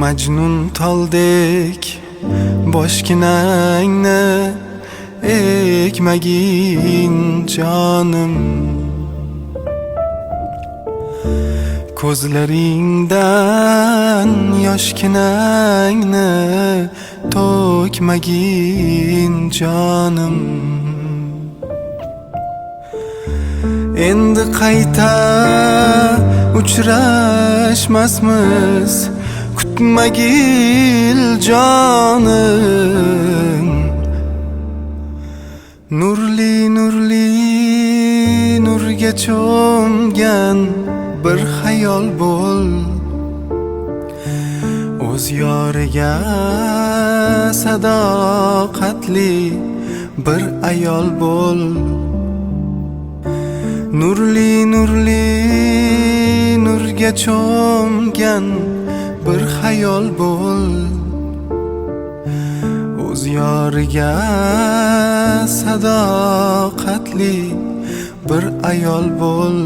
Majnun toldek boshginangni ekmagin jonim. Ko'zlaringdan yoshginangni to'kmagin jonim. Endi qayta uchrashmasmiz, kutmagil jonim. Nurli nurli nurga cho'mgan bir xayol bo'l, o'z yoriga sadoqatli bir ayol bo'l. Nurli nurli nurga cho'mgan bir xayol bo'l, o'z yoriga sadoqatli bir ayol bo'l.